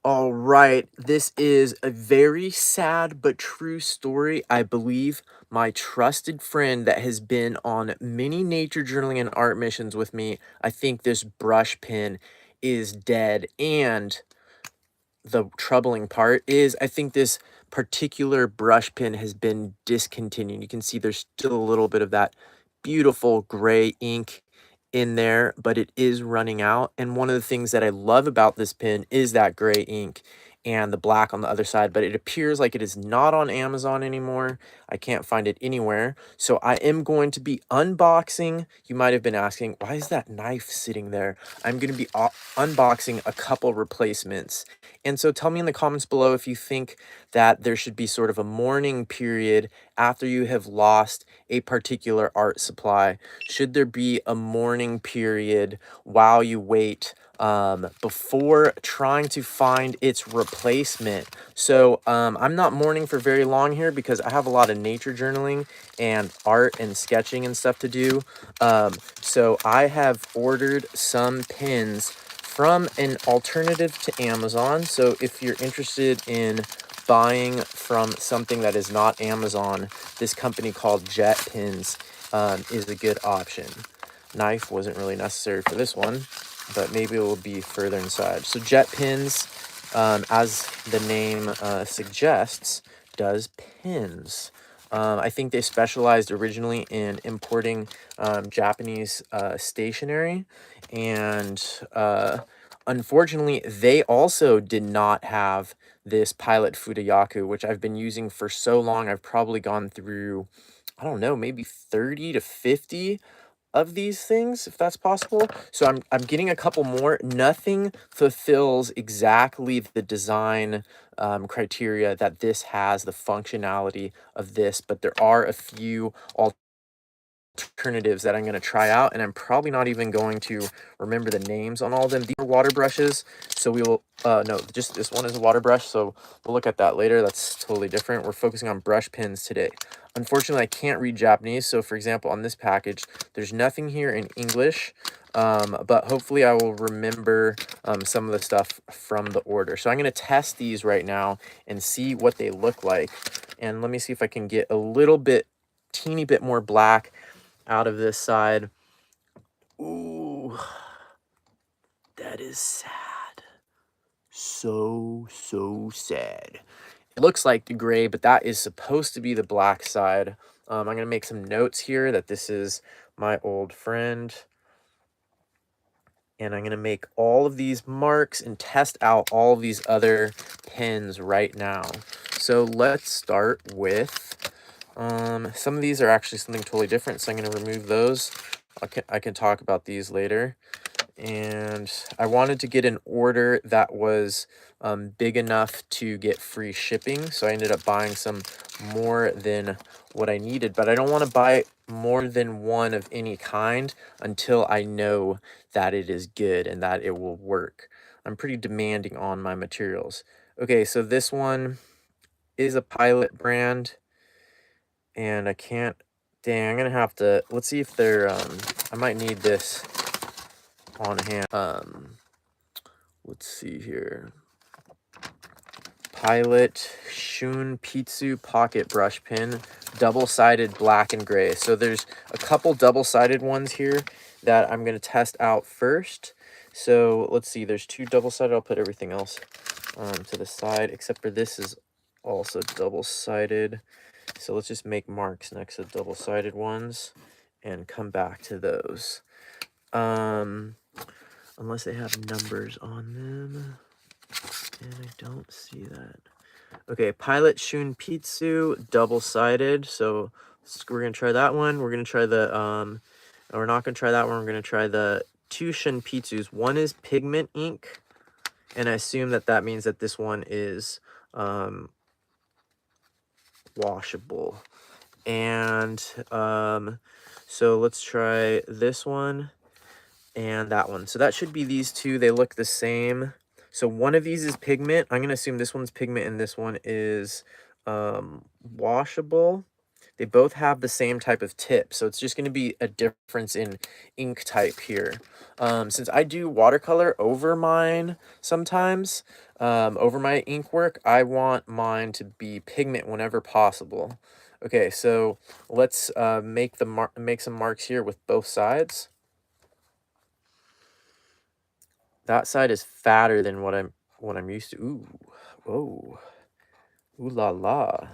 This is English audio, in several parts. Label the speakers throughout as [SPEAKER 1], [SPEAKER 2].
[SPEAKER 1] All right, this is a very sad but true story. I believe my trusted friend that has been on many nature journaling and art missions with me, I think this brush pen is dead. And the troubling part is I think this particular brush pen has been discontinued. You can see there's still a little bit of that beautiful gray ink in there, but it is running out. And one of the things that I love about this pen is that gray ink and the black on the other side, but it appears like it is not on Amazon anymore. I can't find it anywhere. So I am going to be unboxing. You might have been asking, why is that knife sitting there? I'm going to be unboxing a couple replacements. And so tell me in the comments below if you think that there should be sort of a mourning period after you have lost a particular art supply. Should there be a mourning period while you wait before trying to find its replacement? So I'm not mourning for very long here because I have a lot of nature journaling and art and sketching and stuff to do. So I have ordered some pens from an alternative to Amazon. So if you're interested in buying from something that is not Amazon, this company called Jet Pens is a good option. Knife wasn't really necessary for this one, but maybe it will be further inside. So Jet Pens, as the name suggests, does pens. I think they specialized originally in importing Japanese stationery, and unfortunately, they also did not have this Pilot Fudayaku, which I've been using for so long. I've probably gone through, I don't know, maybe 30 to 50 of these things, if that's possible. So I'm getting a couple more. Nothing fulfills exactly the design criteria that this has, the functionality of this, but there are a few alternatives that I'm going to try out, and I'm probably not even going to remember the names on all of them. These are water brushes, so we will no, just this one is a water brush, so we'll look at that later. That's totally different. We're focusing on brush pens today. Unfortunately, I can't read Japanese, so for example, on this package, there's nothing here in English, but hopefully I will remember some of the stuff from the order. So I'm going to test these right now and see what they look like, and let me see if I can get a little bit, teeny bit more black out of this side. Ooh, that is sad. So sad. It looks like the gray, but that is supposed to be the black side. I'm going to make some notes here that this is my old friend. And I'm going to make all of these marks and test out all of these other pens right now. So let's start with, some of these are actually something totally different, so I'm going to remove those. I can talk about these later. And I wanted to get an order that was big enough to get free shipping, so I ended up buying some more than what I needed, but I don't want to buy more than one of any kind until I know that it is good and that it will work. I'm pretty demanding on my materials. Okay, so this one is a Pilot brand, and I can't, dang, I'm gonna have to, let's see if they're, I might need this on hand. Let's see here. Pilot Shunpitsu pocket brush pen, double-sided black and gray. So there's a couple double-sided ones here that I'm going to test out first. So let's see, there's two double-sided. I'll put everything else to the side, except for this is also double-sided. So let's just make marks next to double-sided ones and come back to those. Unless they have numbers on them. And I don't see that. Okay, Pilot Shunpitsu, double-sided. So we're going to try that one. We're going to try the, we're not going to try that one. We're going to try the two Shunpitsus. One is pigment ink, and I assume that that means that this one is washable. And so let's try this one and that one. So that should be these two. They look the same. So one of these is pigment. I'm going to assume this one's pigment and this one is washable. They both have the same type of tip, so it's just going to be a difference in ink type here. Since I do watercolor over mine sometimes, Over my ink work, I want mine to be pigment whenever possible. Okay, so let's make some marks here with both sides. That side is fatter than what I'm used to. Ooh, whoa, ooh la la!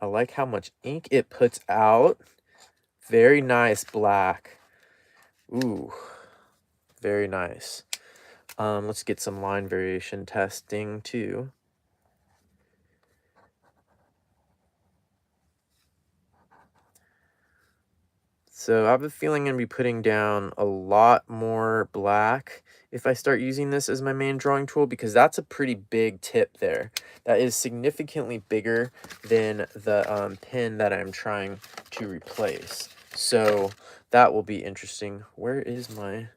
[SPEAKER 1] I like how much ink it puts out. Very nice black. Ooh, very nice. Let's get some line variation testing too. So I have a feeling I'm going to be putting down a lot more black if I start using this as my main drawing tool, because that's a pretty big tip there. That is significantly bigger than the pen that I'm trying to replace. So that will be interesting. Where is my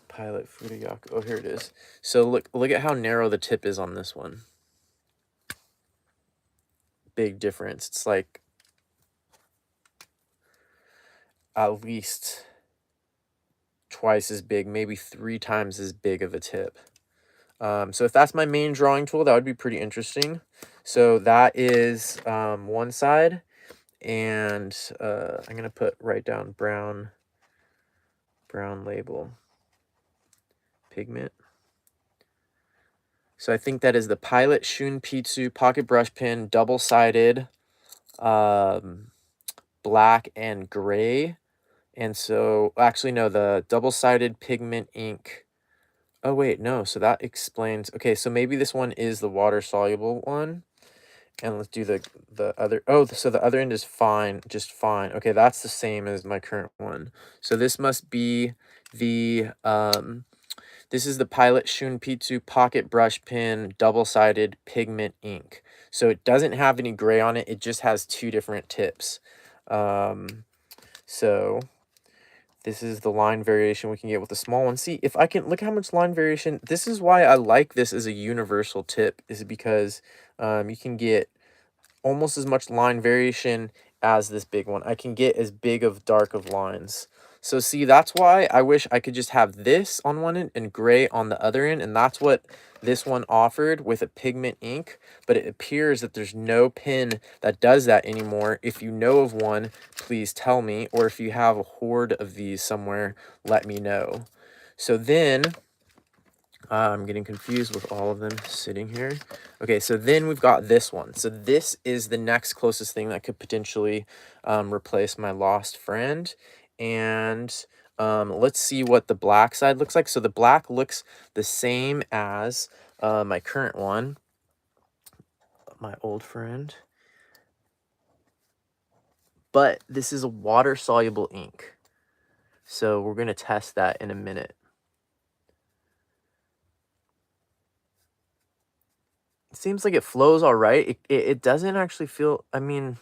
[SPEAKER 1] Pilot Furuyaku? Oh, here it is. So look at how narrow the tip is on this one. Big difference. It's like at least twice as big, maybe 3 times as big of a tip. So if that's my main drawing tool, that would be pretty interesting. So that is one side, and I'm gonna write down brown label pigment. So I think that is the Pilot Shunpitsu pocket brush pen, double-sided, black and gray. And so, actually, no, the double-sided pigment ink. Oh, wait, no. So that explains. Okay, so maybe this one is the water-soluble one. And let's do the other. Oh, so the other end is fine, just fine. Okay, that's the same as my current one. So this must be the, this is the Pilot Shunpitsu pocket brush pen, double-sided pigment ink. So it doesn't have any gray on it. It just has 2 different tips. So this is the line variation we can get with the small one. See, if I can look how much line variation. This is why I like this as a universal tip, is because you can get almost as much line variation as this big one. I can get as big of dark of lines. So see, that's why I wish I could just have this on one end and gray on the other end, and that's what this one offered with a pigment ink. But it appears that there's no pen that does that anymore. If you know of one, please tell me, or if you have a horde of these somewhere, let me know. So then I'm getting confused with all of them sitting here. Okay, so then we've got this one. So this is the next closest thing that could potentially replace my lost friend. And let's see what the black side looks like. So the black looks the same as my current one, my old friend. But this is a water-soluble ink. So we're going to test that in a minute. It seems like it flows all right. It doesn't actually feel, I mean,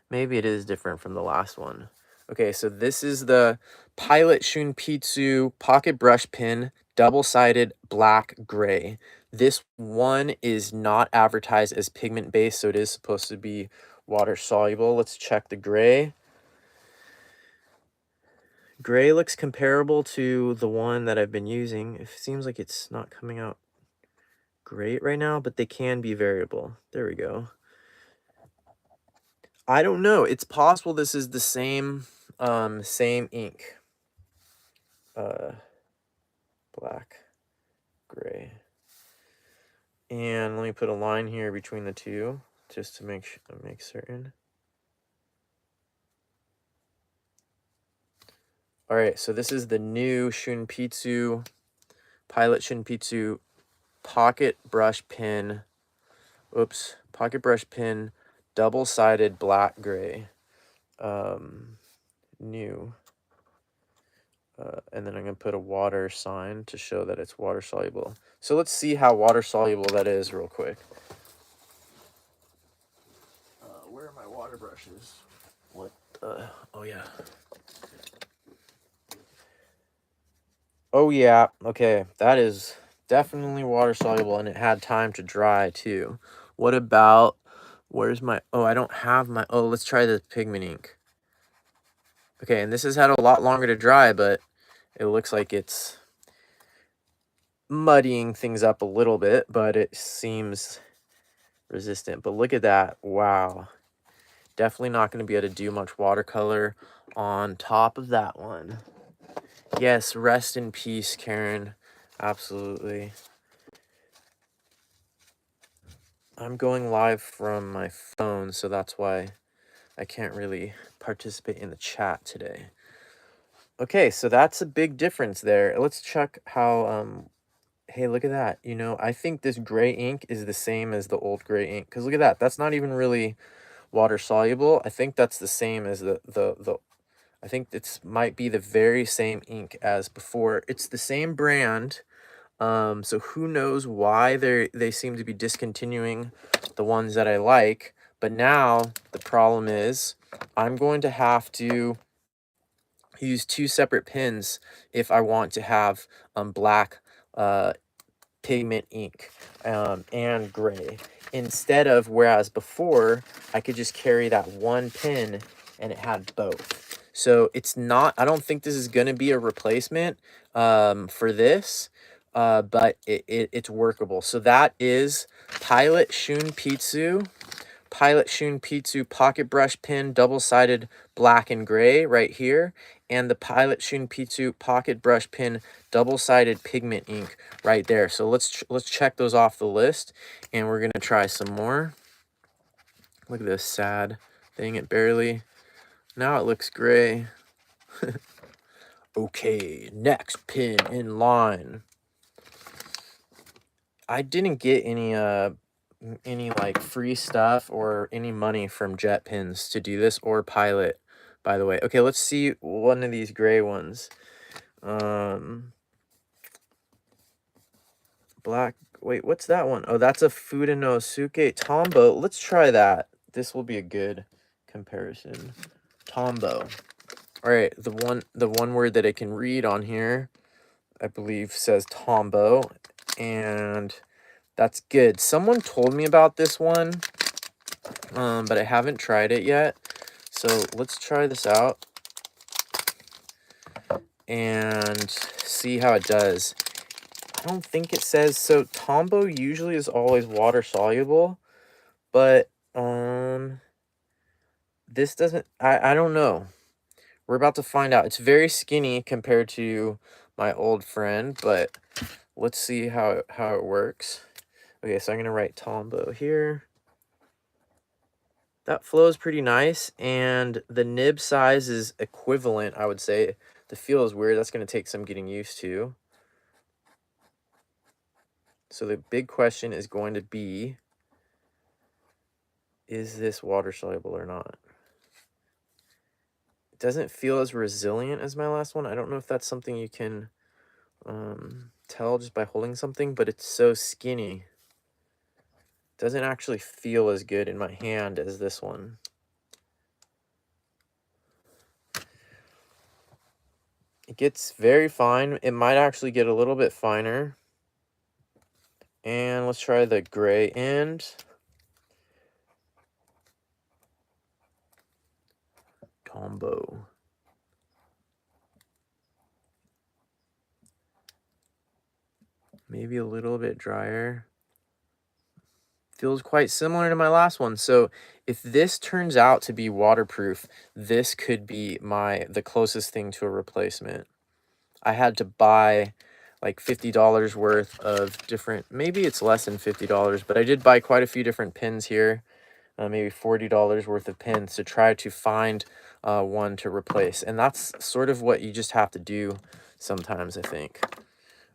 [SPEAKER 1] maybe it is different from the last one. Okay, so this is the Pilot Shunpitsu pocket brush pen, double-sided black gray. This one is not advertised as pigment-based, so it is supposed to be water-soluble. Let's check the gray. Gray looks comparable to the one that I've been using. It seems like it's not coming out great right now, but they can be variable. There we go. I don't know. It's possible this is the same ink. Black, gray. And let me put a line here between the two just to make certain. All right, so this is the new Shunpitsu Pilot Shunpitsu pocket brush pen. Oops, pocket brush pen, double-sided black gray. New. And then I'm going to put a water sign to show that it's water soluble. So let's see how water soluble that is real quick. Where are my water brushes? What the? Oh, yeah. Oh, yeah. Okay, that is definitely water soluble, and it had time to dry, too. What about, where's my, oh, I don't have my, oh, let's try the pigment ink. Okay, and this has had a lot longer to dry, but it looks like it's muddying things up a little bit, but it seems resistant. But look at that. Wow. Definitely not going to be able to do much watercolor on top of that one. Yes, rest in peace, Karen. Absolutely. I'm going live from my phone, so that's why I can't really participate in the chat today. Okay, so that's a big difference there. Let's check how, hey, look at that. You know, I think this gray ink is the same as the old gray ink. Because look at that. That's not even really water soluble. I think that's the same as I think it's might be the very same ink as before. It's the same brand. So who knows why they seem to be discontinuing the ones that I like. But now the problem is I'm going to have to use two separate pens if I want to have black pigment ink and gray, instead of, whereas before I could just carry that one pen and it had both. So it's not, I don't think this is going to be a replacement for this, but it's workable. So that is Pilot Shunpitsu pocket brush pen, double-sided black and gray right here, and the Pilot Shunpitsu pocket brush pen, double-sided pigment ink right there. So let's check those off the list, and we're gonna try some more. Look at this sad thing, it barely, now it looks gray. Okay, next pin in line. I didn't get any like free stuff or any money from Jet Pins to do this, or Pilot, by the way. Okay, let's see one of these gray ones. Black, wait, what's that one? Oh, that's a Fudenosuke Tombow. Let's try that. This will be a good comparison. Tombow. All right, the one word that I can read on here, I believe, says Tombow, and that's good. Someone told me about this one, but I haven't tried it yet. So let's try this out and see how it does. I don't think it says, so Tombow usually is always water soluble, but this doesn't, I don't know. We're about to find out. It's very skinny compared to my old friend, but let's see how it works. Okay, so I'm gonna write Tombow here. That flows pretty nice, and the nib size is equivalent, I would say. The feel is weird. That's going to take some getting used to. So the big question is going to be, is this water soluble or not? It doesn't feel as resilient as my last one. I don't know if that's something you can tell just by holding something, but it's so skinny. It doesn't actually feel as good in my hand as this one. It gets very fine. It might actually get a little bit finer. And let's try the gray end. Tombow. Maybe a little bit drier. Feels quite similar to my last one. So if this turns out to be waterproof, this could be the closest thing to a replacement. I had to buy like $50 worth of different, maybe it's less than $50, but I did buy quite a few different pins here, maybe $40 worth of pins to try to find one to replace. And that's sort of what you just have to do sometimes, I think.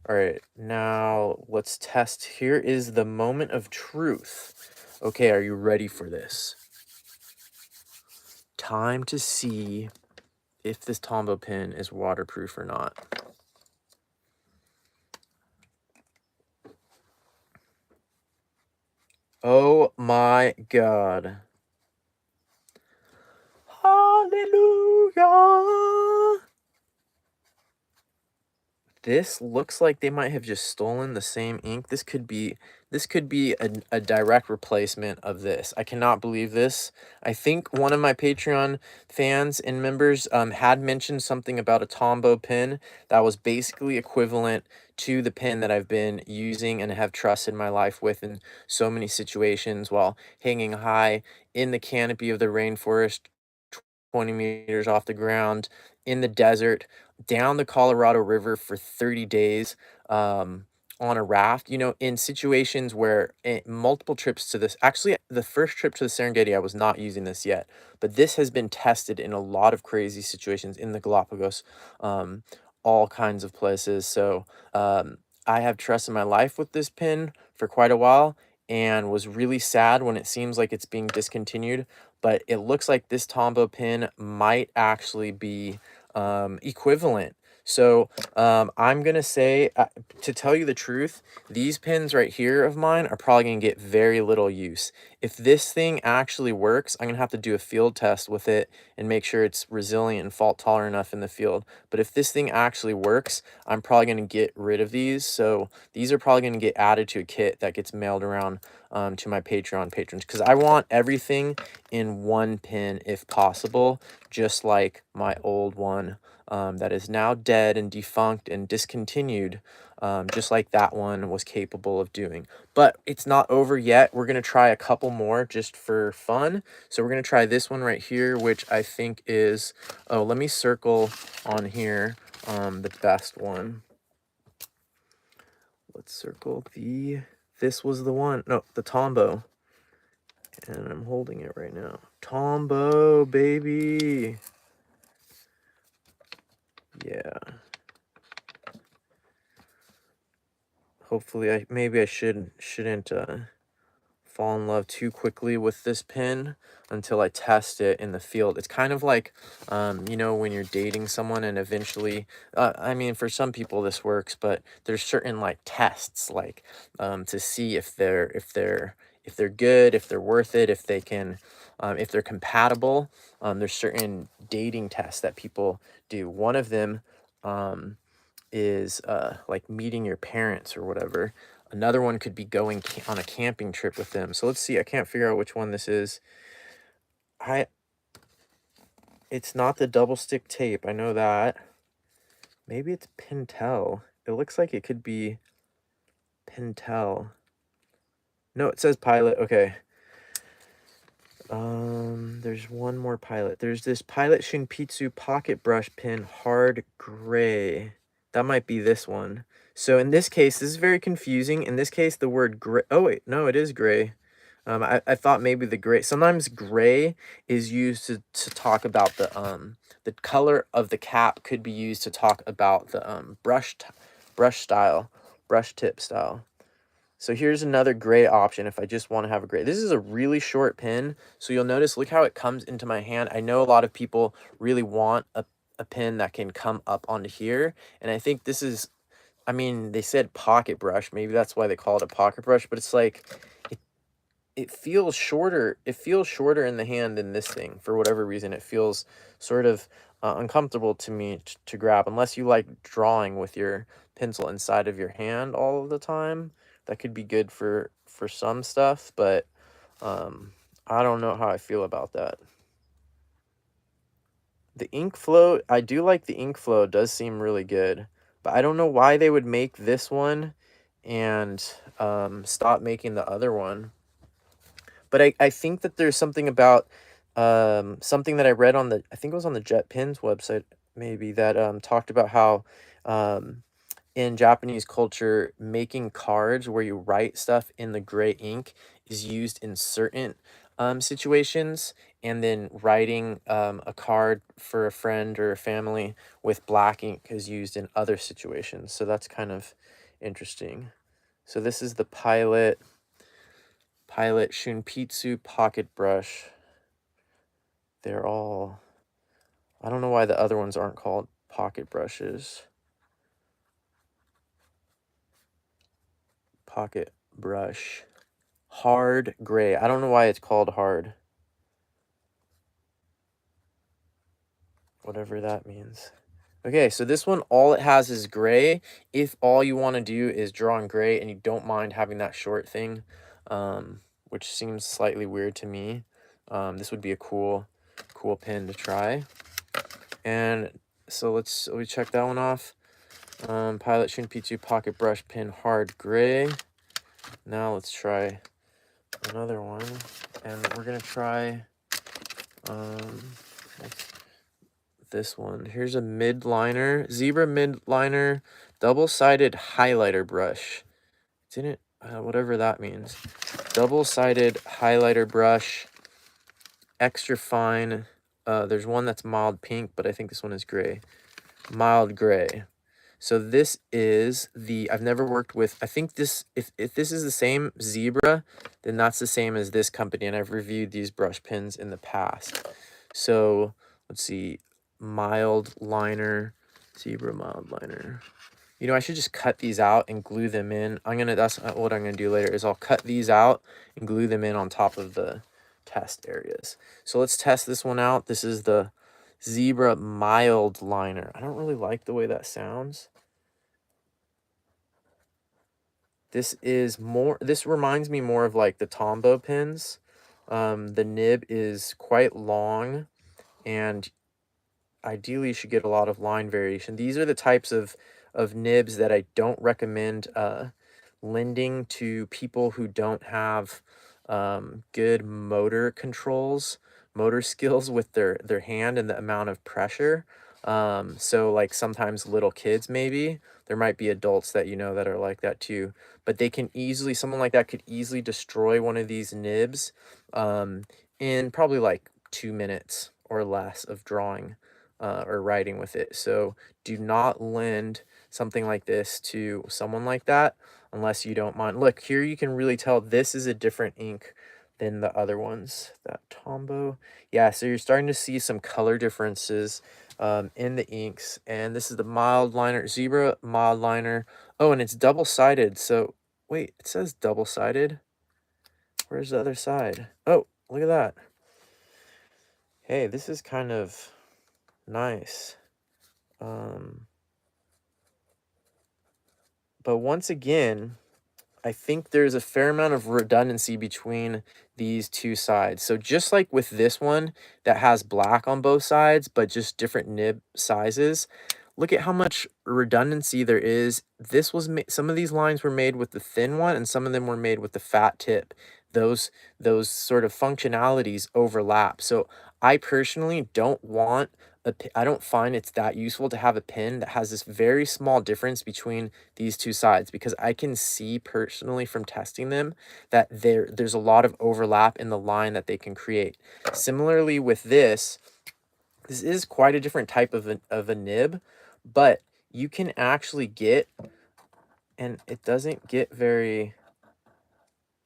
[SPEAKER 1] All right, now let's test. Here is the moment of truth. Okay, are you ready for this? Time to see if this Tombow pen is waterproof or not. Oh my God. Hallelujah. this looks like they might have just stolen the same ink. This could be a direct replacement of this. I cannot believe this. I think one of my Patreon fans and members had mentioned something about a Tombow pen that was basically equivalent to the pen that I've been using and have trusted my life with in so many situations while hanging high in the canopy of the rainforest, 20 meters off the ground, in the desert, down the Colorado River for 30 days, on a raft, you know, in situations where multiple trips to this, actually, the first trip to the Serengeti, I was not using this yet, but this has been tested in a lot of crazy situations in the Galapagos, um, all kinds of places. So, I have trusted my life with this pen for quite a while and was really sad when it seems like it's being discontinued. But it looks like this Tombow pen might actually be equivalent. So I'm gonna say, to tell you the truth, these pens right here of mine are probably gonna get very little use. If this thing actually works, I'm gonna have to do a field test with it and make sure it's resilient and fault tolerant enough in the field. But if this thing actually works, I'm probably gonna get rid of these. So these are probably gonna get added to a kit that gets mailed around to my Patreon patrons, because I want everything in one pen if possible, just like my old one that is now dead and defunct and discontinued, just like that one was capable of doing. But it's not over yet. We're going to try a couple more just for fun. So we're going to try this one right here, which I think is, oh, let me circle on here the best one. Let's circle this was the one, no, the Tombow. And I'm holding it right now. Tombow, baby. Yeah. Hopefully, maybe I shouldn't fall in love too quickly with this pen until I test it in the field. It's kind of like, you know, when you're dating someone and eventually, I mean, for some people this works, but there's certain like tests, like to see if they're good, if they're worth it, if they can, if they're compatible. There's certain dating tests that people do. One of them, is like meeting your parents or whatever. Another one could be going on a camping trip with them. So let's see. I can't figure out which one this is. It's not the double stick tape. I know that. Maybe it's Pentel. It looks like it could be Pentel. No, it says Pilot. Okay. There's one more Pilot. There's this Pilot Shunpitsu pocket brush pen, hard gray. That might be this one. So in this case, this is very confusing. In this case, the word gray. Oh wait, no, it is gray. I thought maybe the gray. Sometimes gray is used to talk about the color of the cap could be used to talk about the brush style, brush tip style. So here's another gray option if I just want to have a gray. This is a really short pen, so you'll notice, look how it comes into my hand. I know a lot of people really want a pen that can come up onto here, and I think this is, I mean, they said pocket brush. Maybe that's why they call it a pocket brush, but it's like, it feels shorter. It feels shorter in the hand than this thing. For whatever reason, it feels sort of uncomfortable to me to grab, unless you like drawing with your pencil inside of your hand all of the time. That could be good for some stuff, but I don't know how I feel about that. The ink flow, I do like the ink flow. It does seem really good, but I don't know why they would make this one and stop making the other one. But I think that there's something about something that I read on I think it was on the Jet Pens website, maybe, that talked about how in Japanese culture, making cards where you write stuff in the gray ink is used in certain situations, and then writing a card for a friend or a family with black ink is used in other situations. So that's kind of interesting. So this is the Pilot Shunpitsu pocket brush. They're all, I don't know why the other ones aren't called pocket brushes. Pocket brush. Hard gray. I don't know why it's called hard. Whatever that means. Okay, so this one, all it has is gray. If all you want to do is draw in gray and you don't mind having that short thing, which seems slightly weird to me, this would be a cool pen to try. And so we check that one off. Pilot Shunpitsu Pocket Brush Pen Hard Gray. Now let's try another one, and we're gonna try this one. Here's a mid-liner, Zebra mid-liner, double-sided highlighter brush. Didn't whatever that means. Double-sided highlighter brush, extra fine. There's one that's mild pink, but I think this one is gray. Mild gray. So this is the, I've never worked with, I think this, if this is the same Zebra, then that's the same as this company, and I've reviewed these brush pens in the past. So let's see, mild liner, Zebra mild liner. You know, I should just cut these out and glue them in. That's what I'm gonna do later, is I'll cut these out and glue them in on top of the test areas. So let's test this one out. This is the Zebra mild liner. I don't really like the way that sounds. This reminds me more of like the Tombow pens. The nib is quite long, and ideally you should get a lot of line variation. These are the types of nibs that I don't recommend lending to people who don't have good motor skills with their hand and the amount of pressure. So like sometimes little kids, maybe there might be adults that you know that are like that too, but they can easily, someone like that could easily destroy one of these nibs in probably like 2 minutes or less of drawing or writing with it. So do not lend something like this to someone like that unless you don't mind. Look, here you can really tell this is a different ink than the other ones. That Tombow. Yeah, so you're starting to see some color differences in the inks. And this is the mild liner, Zebra mild liner. Oh, and it's double-sided. So, wait, it says double-sided. Where's the other side? Oh, look at that. Hey, this is kind of nice. But once again, I think there's a fair amount of redundancy between these two sides. So just like with this one that has black on both sides, but just different nib sizes, look at how much redundancy there is. This was some of these lines were made with the thin one, and some of them were made with the fat tip. Those sort of functionalities overlap. So I personally don't want I don't find it's that useful to have a pen that has this very small difference between these two sides, because I can see personally from testing them that there's a lot of overlap in the line that they can create. Similarly with this is quite a different type of a nib, but you can actually get, and it doesn't get very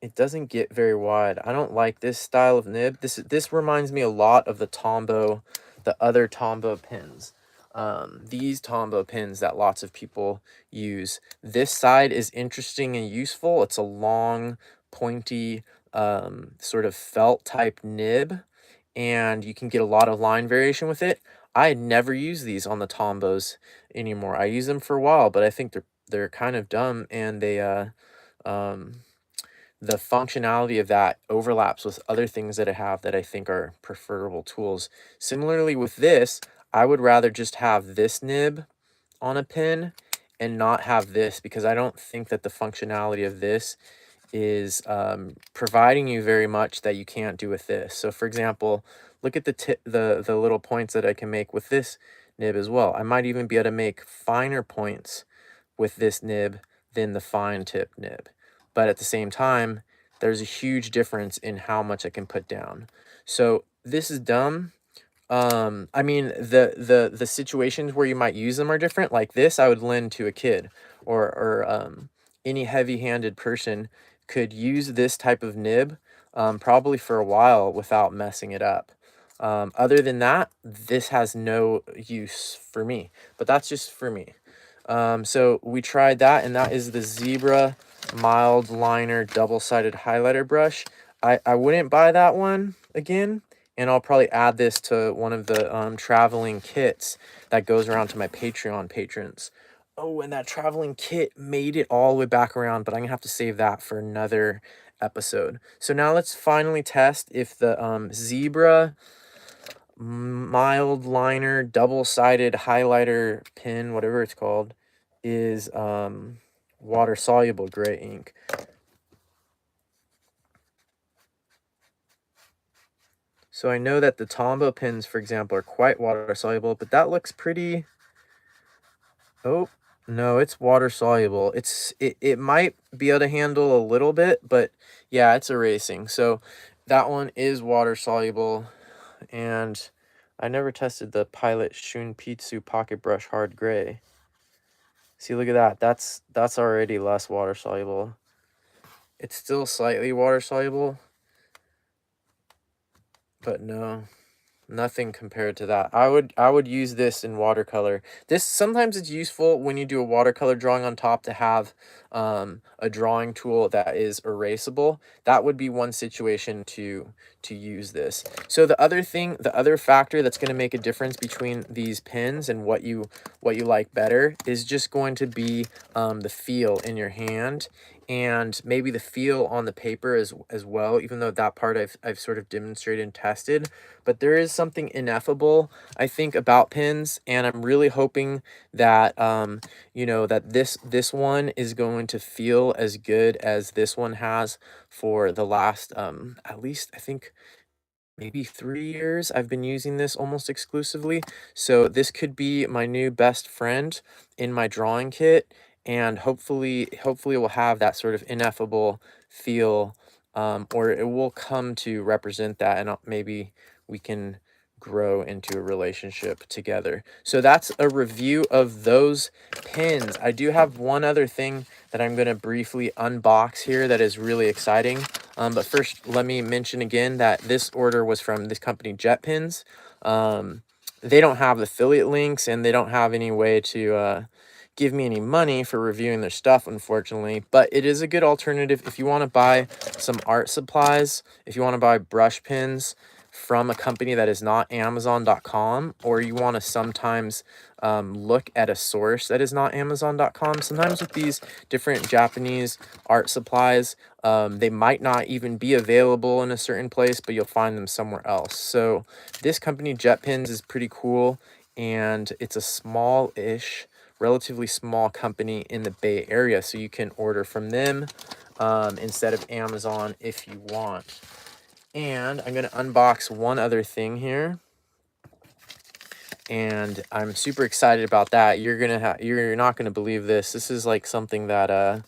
[SPEAKER 1] wide. I don't like this style of nib. This reminds me a lot of the other Tombow pens. These Tombow pens that lots of people use. This side is interesting and useful. It's a long, pointy, sort of felt type nib, and you can get a lot of line variation with it. I never use these on the Tombows anymore. I use them for a while, but I think they're kind of dumb, and they the functionality of that overlaps with other things that I have that I think are preferable tools. Similarly with this, I would rather just have this nib on a pen and not have this, because I don't think that the functionality of this is providing you very much that you can't do with this. So for example, look at the little points that I can make with this nib as well. I might even be able to make finer points with this nib than the fine tip nib. But at the same time, there's a huge difference in how much I can put down. So this is dumb. I mean, the situations where you might use them are different. Like this, I would lend to a kid, or any heavy-handed person could use this type of nib probably for a while without messing it up. Other than that, this has no use for me, but that's just for me. So we tried that, and that is the Zebra mild liner double-sided highlighter brush. I wouldn't buy that one again, And I'll probably add this to one of the traveling kits that goes around to my Patreon patrons. Oh, and that traveling kit made it all the way back around, but I'm gonna have to save that for another episode. So now let's finally test if the Zebra mild liner double-sided highlighter pen, whatever it's called, is water soluble gray ink. So I know that the Tombow pens, for example, are quite water soluble, but that looks pretty. Oh, no, it's water soluble. It might be able to handle a little bit, but yeah, it's erasing. So that one is water soluble. And I never tested the Pilot Shunpitsu Pocket Brush Hard Gray. See, look at that. That's already less water soluble. It's still slightly water soluble, but no. Nothing compared to that. I would use this in watercolor. This sometimes it's useful when you do a watercolor drawing on top to have a drawing tool that is erasable. That would be one situation to use this. So the other thing, the other factor that's going to make a difference between these pens and what you like better is just going to be the feel in your hand, and maybe the feel on the paper as well, even though that part I've sort of demonstrated and tested. But there is something ineffable, I think, about pens, and I'm really hoping that you know, that this one is going to feel as good as this one has for the last at least, I think, maybe 3 years. I've been using this almost exclusively. So this could be my new best friend in my drawing kit, and hopefully it will have that sort of ineffable feel, or it will come to represent that, and maybe we can grow into a relationship together. So that's a review of those pins. I do have one other thing that I'm going to briefly unbox here that is really exciting. But first, let me mention again that this order was from this company, JetPens. They don't have affiliate links, and they don't have any way to give me any money for reviewing their stuff, unfortunately. But it is a good alternative if you want to buy some art supplies, if you want to buy brush pens from a company that is not Amazon.com, or you want to sometimes look at a source that is not Amazon.com. Sometimes with these different Japanese art supplies, they might not even be available in a certain place, but you'll find them somewhere else. So this company, JetPens, is pretty cool, and it's a small-ish, relatively small company in the Bay Area, so you can order from them instead of Amazon if you want. And I'm going to unbox one other thing here, and I'm super excited about that. You're not gonna believe this. This is like something that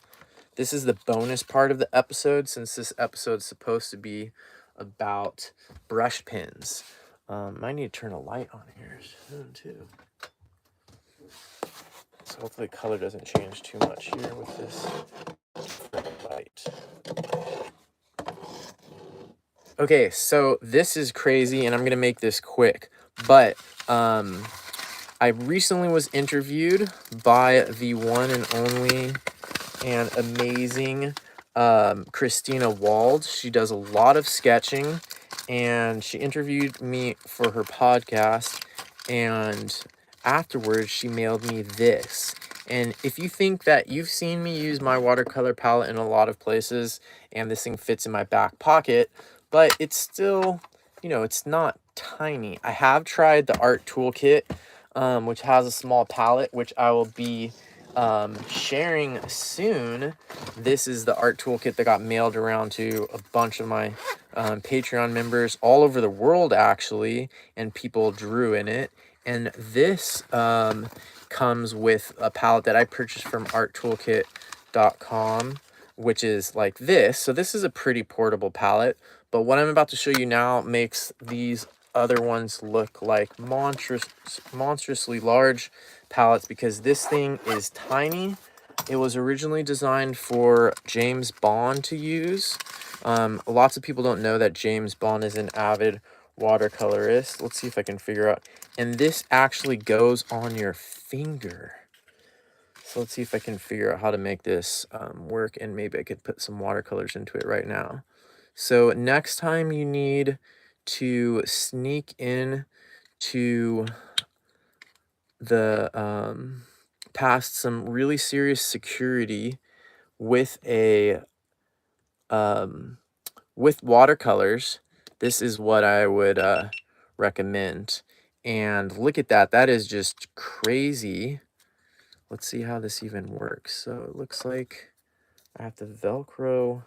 [SPEAKER 1] this is the bonus part of the episode, since this episode's supposed to be about brush pens. I need to turn a light on here soon too. So hopefully the color doesn't change too much here with this light. Okay, so this is crazy, and I'm gonna make this quick, but I recently was interviewed by the one and only and amazing Christina Wald. She does a lot of sketching, and she interviewed me for her podcast, and afterwards she mailed me this. And if you think that you've seen me use my watercolor palette in a lot of places, and this thing fits in my back pocket, but it's still, you know, it's not tiny. I have tried the art toolkit, which has a small palette, which I will be sharing soon. This is the art toolkit that got mailed around to a bunch of my Patreon members all over the world, actually, and people drew in it. And this comes with a palette that I purchased from arttoolkit.com, which is like this. So this is a pretty portable palette, but what I'm about to show you now makes these other ones look like monstrously large palettes, because this thing is tiny. It was originally designed for James Bond to use. Lots of people don't know that James Bond is an avid watercolorist. Let's see if I can figure out. And this actually goes on your finger. So let's see if I can figure out how to make this work, and maybe I could put some watercolors into it right now. So next time you need to sneak in to the past some really serious security with a with watercolors. This is what I would recommend. And look at that. That is just crazy. Let's see how this even works. So it looks like I have to Velcro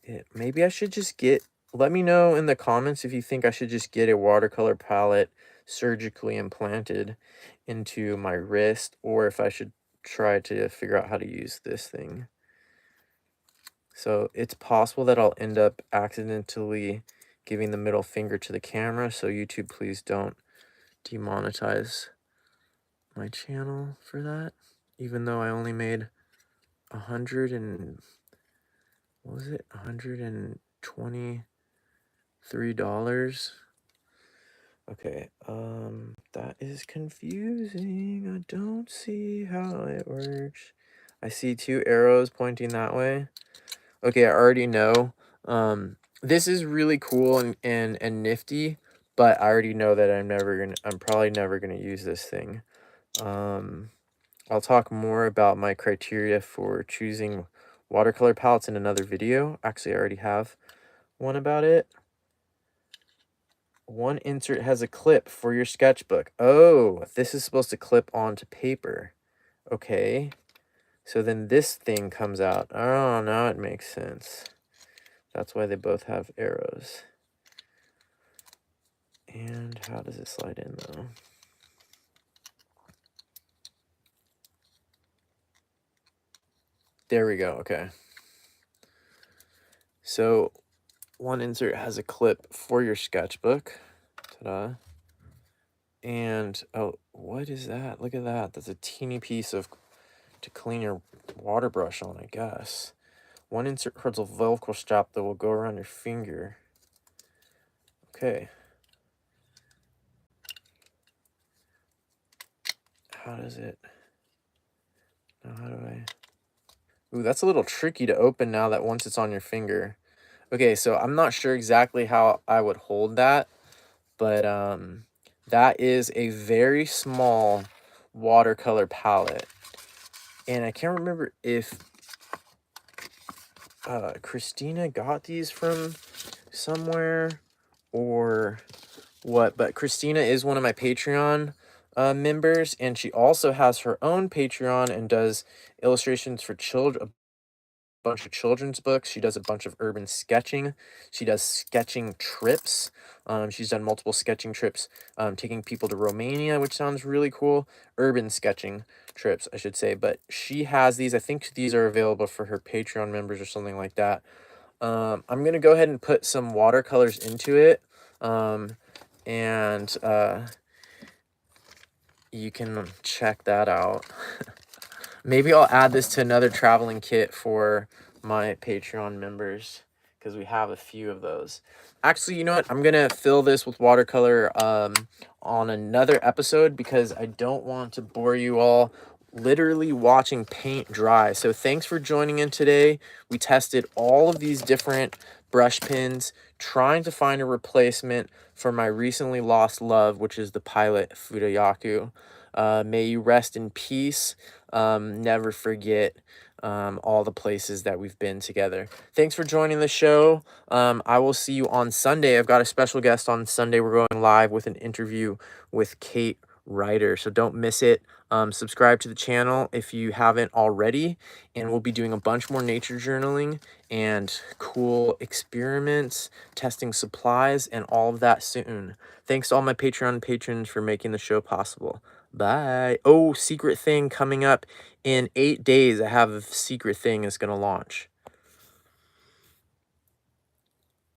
[SPEAKER 1] it. Maybe I should just get, let me know in the comments if you think I should just get a watercolor palette surgically implanted into my wrist, or if I should try to figure out how to use this thing. So it's possible that I'll end up accidentally giving the middle finger to the camera. So YouTube, please don't demonetize my channel for that. Even though I only made what was it? $123. Okay, that is confusing. I don't see how it works. I see 2 arrows pointing that way. Okay, I already know. This is really cool and nifty, but I already know that I'm probably never gonna use this thing. I'll talk more about my criteria for choosing watercolor palettes in another video. Actually, I already have one about it. One insert has a clip for your sketchbook. Oh, this is supposed to clip onto paper. Okay. So then this thing comes out. Oh, now it makes sense. That's why they both have arrows. And how does it slide in though? There we go. Okay. So one insert has a clip for your sketchbook. Ta-da. And oh, what is that? Look at that. That's a teeny piece of to clean your water brush on, I guess. One insert holds a Velcro strap that will go around your finger. Okay. How does it? Now how do I? Ooh, that's a little tricky to open now that once it's on your finger. Okay, so I'm not sure exactly how I would hold that, but that is a very small watercolor palette. And I can't remember if Christina got these from somewhere or what, but Christina is one of my Patreon members, and she also has her own Patreon and does illustrations for children, bunch of children's books. She does a bunch of urban sketching. She does sketching trips. She's done multiple sketching trips, taking people to Romania, which sounds really cool. Urban sketching trips, I should say. But she has these. I think these are available for her Patreon members or something like that. I'm going to go ahead and put some watercolors into it. And you can check that out. Maybe I'll add this to another traveling kit for my Patreon members, because we have a few of those. Actually, you know what? I'm going to fill this with watercolor on another episode, because I don't want to bore you all literally watching paint dry. So thanks for joining in today. We tested all of these different brush pens, trying to find a replacement for my recently lost love, which is the Pilot Fudayaku. May you rest in peace. Never forget all the places that we've been together. Thanks for joining the show. I will see you on Sunday. I've got a special guest on Sunday. We're going live with an interview with Kate Ryder, so don't miss it. Subscribe to the channel if you haven't already, and we'll be doing a bunch more nature journaling and cool experiments, testing supplies, and all of that soon. Thanks to all my Patreon patrons for making the show possible. Bye. Oh, secret thing coming up in 8 days. I have a secret thing that's going to launch.